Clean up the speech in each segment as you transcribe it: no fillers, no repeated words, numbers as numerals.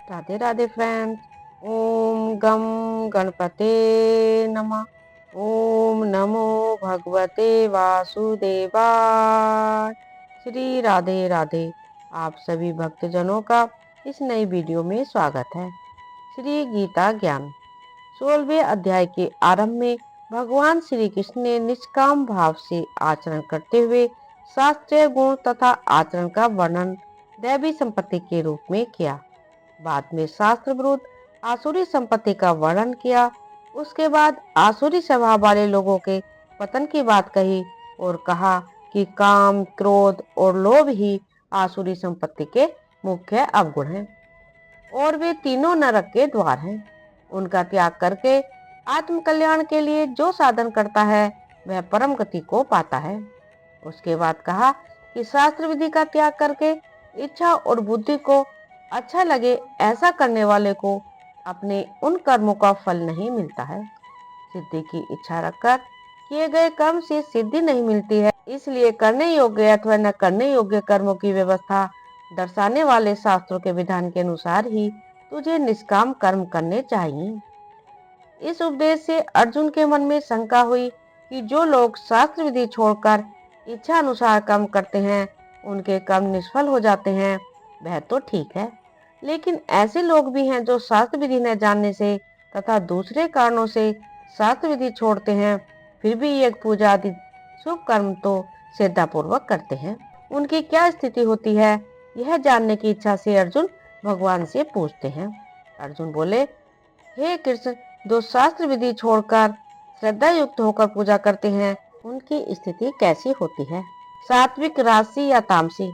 Radhe Radhe friends. ओम गम गणपते नमः। ओम नमो भगवते वासुदेवाय। श्री राधे राधे। आप सभी भक्तजनों का इस नई वीडियो में स्वागत है। श्री गीता ज्ञान 16वें अध्याय के आरंभ में भगवान श्री कृष्ण ने निष्काम भाव से आचरण करते हुए शास्त्रीय गुण तथा आचरण का वर्णन दैवी संपत्ति के रूप में किया। बाद में शास्त्र विरुद्ध आसुरी संपत्ति का वर्णन किया। उसके बाद आसुरी स्वभाव वाले लोगों के पतन की बात कही और कहा कि काम, क्रोध और लोभ ही आसुरी संपत्ति के मुख्य अवगुण हैं और वे तीनों नरक के द्वार हैं। उनका त्याग करके आत्म कल्याण के लिए जो साधन करता है वह परम गति को पाता है। उसके बाद कहा कि शास्त्र विधि का त्याग करके इच्छा और बुद्धि को अच्छा लगे ऐसा करने वाले को अपने उन कर्मों का फल नहीं मिलता है। सिद्धि की इच्छा रखकर किए गए कर्म से सिद्धि नहीं मिलती है, इसलिए करने योग्य अथवा न करने योग्य कर्मों की व्यवस्था दर्शाने वाले शास्त्रों के विधान के अनुसार ही तुझे निष्काम कर्म करने चाहिए। इस उपदेश से अर्जुन के मन में शंका हुई कि जो लोग शास्त्र विधि छोड़कर इच्छा अनुसार कर्म करते हैं उनके कर्म निष्फल हो जाते हैं, वह तो ठीक है, लेकिन ऐसे लोग भी हैं जो शास्त्र विधि न जानने से तथा दूसरे कारणों से शास्त्र विधि छोड़ते हैं, फिर भी यज्ञ पूजा आदि शुभ कर्म तो श्रद्धापूर्वक करते हैं। उनकी क्या स्थिति होती है, यह जानने की इच्छा से अर्जुन भगवान से पूछते हैं। अर्जुन बोले, हे कृष्ण, जो शास्त्र विधि छोड़कर श्रद्धा युक्त होकर पूजा करते हैं उनकी स्थिति कैसी होती है, सात्विक, राजसी या तामसी?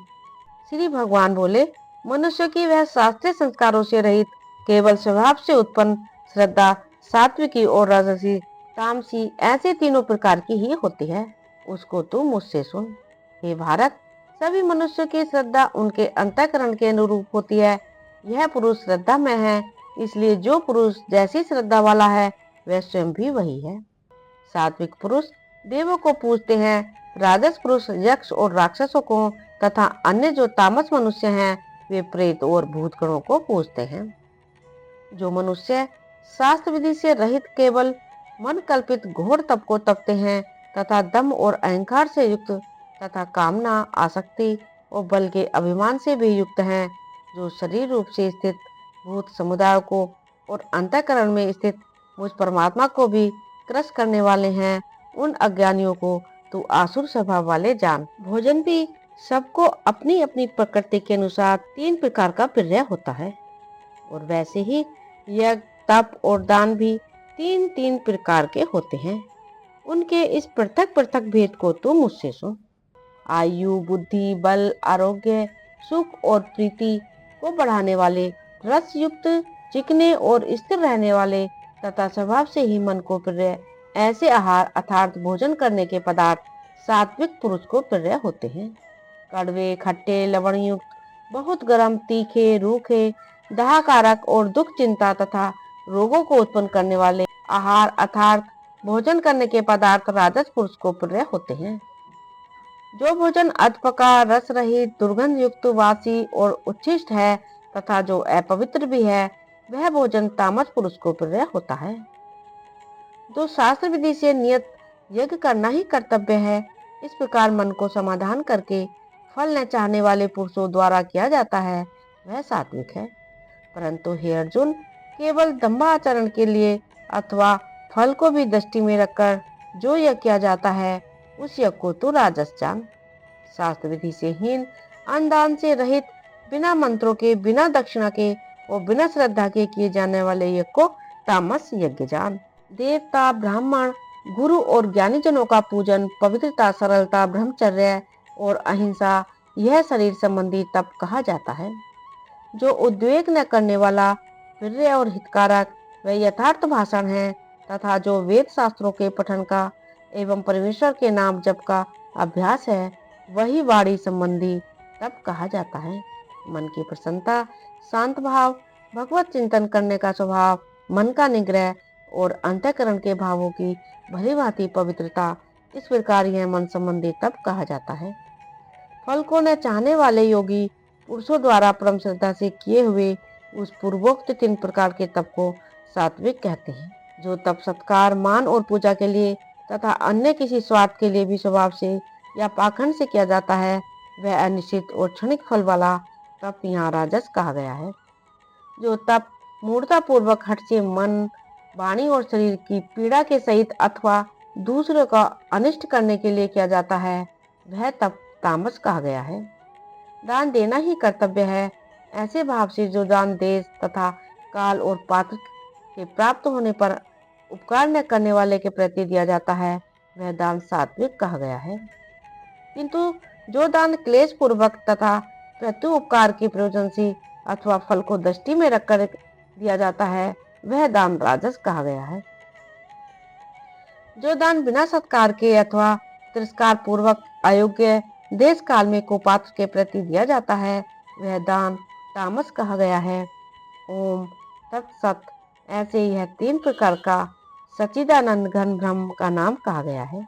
श्री भगवान बोले, मनुष्य की वह शास्त्रीय संस्कारों से रहित केवल स्वभाव से उत्पन्न श्रद्धा सात्विकी और राजसी तामसी ऐसे तीनों प्रकार की ही होती है। उसको तू मुझसे सुन। हे भारत, सभी मनुष्य की श्रद्धा उनके अंतःकरण के अनुरूप होती है। यह पुरुष श्रद्धा में है, इसलिए जो पुरुष जैसी श्रद्धा वाला है वह स्वयं भी वही है। सात्विक पुरुष देवों को पूजते हैं, राजस पुरुष यक्ष और राक्षसों को तथा अन्य जो तामस मनुष्य हैं वे प्रेत और भूतगणों को पूजते हैं। जो मनुष्य शास्त्र विधि से रहित केवल मन कल्पित घोर तप को तपते हैं तथा दम और अहंकार से युक्त तथा कामना, आसक्ति और बल के अभिमान से भी युक्त हैं, जो शरीर रूप से स्थित भूत समुदाय को और अंतःकरण में स्थित मुझ परमात्मा को भी क्रस करने वाले हैं, उन अज्ञानियों को तू आसुर स्वभाव वाले जान। भोजन भी सबको अपनी अपनी प्रकृति के अनुसार 3 प्रकार का प्रिय होता है और वैसे ही यज्ञ, तप और दान भी 3-3 प्रकार के होते हैं। उनके इस पृथक पृथक भेद को तू मुझसे सुन। आयु, बुद्धि, बल, आरोग्य, सुख और प्रीति को बढ़ाने वाले, रस युक्त, चिकने और स्थिर रहने वाले तथा स्वभाव से ही मन को प्रिय ऐसे आहार अर्थात भोजन करने के पदार्थ सात्विक पुरुष को प्रिय होते हैं। कड़वे, खट्टे, लवण युक्त, बहुत गर्म, तीखे, रूखे, दाहकारक और दुख, चिंता तथा रोगों को उत्पन्न करने वाले आहार अर्थात भोजन करने के पदार्थ राजस पुरुष को प्रिय होते हैं। जो भोजन अधपका, रस रहित, दुर्गंध युक्त, वासी और उच्छिष्ट है तथा जो अपवित्र भी है, वह भोजन तामस पुरुष को प्रिय होता है। जो शास्त्र विधि से नियत यज्ञ करना ही कर्तव्य है, इस प्रकार मन को समाधान करके फल न चाहने वाले पुरुषों द्वारा किया जाता है, वह सात्विक है। परंतु हे अर्जुन, केवल दंभाचरण के लिए अथवा फल को भी दृष्टि में रखकर जो यज्ञ किया जाता है उस यज्ञ को तू राजस जान। शास्त्र विधि से हीन, अनुदान से रहित, बिना मंत्रों के, बिना दक्षिणा के और बिना श्रद्धा के किए जाने वाले यज्ञ को तामस यज्ञ जान। देवता, ब्राह्मण, गुरु और ज्ञानी जनों का पूजन, पवित्रता, सरलता, ब्रह्मचर्य और अहिंसा, यह शरीर संबंधी तप कहा जाता है। जो उद्वेग न करने वाला, प्रिय और हितकारक व यथार्थ भाषण है तथा जो वेद शास्त्रों के पठन का एवं परमेश्वर के नाम जप का अभ्यास है, वही वाणी संबंधी तप कहा जाता है। मन की प्रसन्नता, शांत भाव, भगवत चिंतन करने का स्वभाव, मन का निग्रह और अंतःकरण के भावों की भली भांति पवित्रता, इस प्रकार यह मन संबंधी तप कहा जाता है। फल को न चाहने वाले योगी पुरुषों द्वारा परम श्रद्धा से किए हुए उस पूर्वोक्त 3 प्रकार के तप को सात्विक कहते हैं। जो तप सत्कार, मान और पूजा के लिए तथा अन्य किसी स्वार्थ के लिए भी स्वभाव से या पाखंड से किया जाता है, वह अनिश्चित और क्षणिक फल वाला तप यहाँ राजस कहा गया है। जो तप मूर्ता पूर्वक हट से मन, वाणी और शरीर की पीड़ा के सहित अथवा दूसरों का अनिष्ट करने के लिए किया जाता है, वह तप तामस कहा गया है। दान देना ही कर्तव्य है, ऐसे भाव से जो दान देश तथा काल और पात्र के प्राप्त होने पर उपकार न करने वाले के प्रति दिया जाता है, वह दान सात्विक कहा गया है। किंतु जो दान क्लेश पूर्वक तथा प्रत्यु उपकार के प्रयोजन से अथवा फल को दृष्टि में रखकर दिया जाता है, वह दान राजस कहा गया है। जो दान बिना सत्कार के अथवा तिरस्कार पूर्वक अयोग्य देश काल में कुपात्र के प्रति दिया जाता है, वह दान तामस कहा गया है। ओम तत्सत। ऐसे यह 3 प्रकार का सच्चिदानंद घन ब्रह्म का नाम कहा गया है।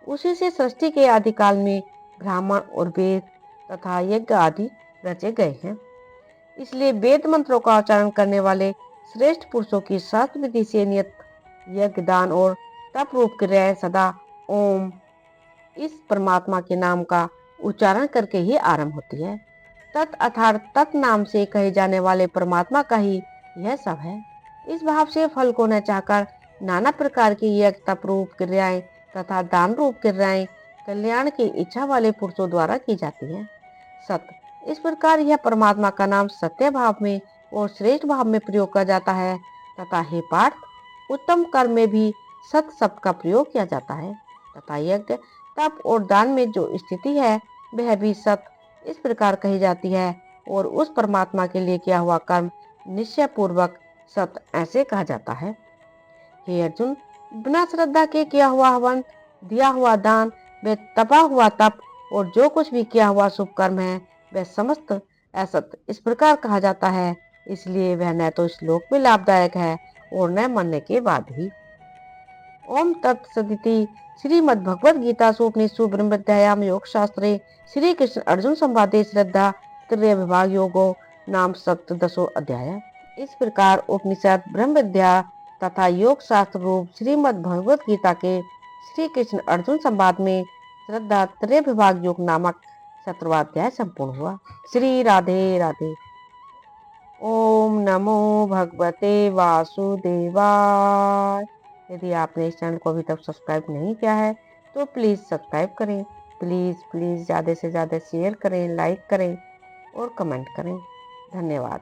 उसी से सृष्टि के आदिकाल में ब्राह्मण और वेद तथा यज्ञ आदि रचे गए हैं। इसलिए वेद मंत्रों का उच्चारण करने वाले श्रेष्ठ पुरुषों की शास्त्र विधि से नियत यज्ञ, दान और तप रूप क्रियाएं सदा ओम इस परमात्मा के नाम का उच्चारण करके ही आरंभ होती है। तत् अर्थात तत् नाम से कहे जाने वाले परमात्मा का ही यह सब है। इस भाव से फल को न चाहकर नाना प्रकार की यज्ञ, तप रूप क्रियाएं तथा दान रूप क्रियाएं कल्याण की इच्छा वाले पुरुषों द्वारा की जाती है। सत्य। इस प्रकार यह परमात्मा का नाम सत्य भाव में और श्रेष्ठ भाव में प्रयोग किया जाता है तथा हे पार्थ, उत्तम कर्म में भी सत शब्द का प्रयोग किया जाता है तथा यज्ञ, तप और दान में जो स्थिति है वह भी सत इस प्रकार कही जाती है और उस परमात्मा के लिए किया हुआ कर्म निश्चय पूर्वक सत ऐसे कहा जाता है। हे अर्जुन, बिना श्रद्धा के किया हुआ हवन, दिया हुआ दान, वह तपा हुआ तप और जो कुछ भी किया हुआ शुभ कर्म है, वह समस्त असत इस प्रकार कहा जाता है। इसलिए वह न तो इस लोक में लाभदायक है और न मरने के बाद ही। ओम तत्सदिति श्रीमद् भगवद गीता उपनिषदु ब्रह्मविद्यायाम योग शास्त्रे श्री कृष्ण अर्जुन संवादे श्रद्धा त्रय विभाग योगो नाम सप्तदशो अध्याय। इस प्रकार उपनिषद, ब्रह्म विद्या तथा योग शास्त्र रूप श्रीमद् भगवद गीता के श्री कृष्ण अर्जुन संवाद में श्रद्धा त्रय विभाग योग नामक 17वां अध्याय संपूर्ण हुआ। श्री राधे राधे। ओम नमो भगवते वासुदेवाय। यदि आपने इस चैनल को अभी तक सब्सक्राइब नहीं किया है तो प्लीज़ सब्सक्राइब करें। प्लीज़ ज़्यादा से ज़्यादा शेयर करें, लाइक करें और कमेंट करें। धन्यवाद।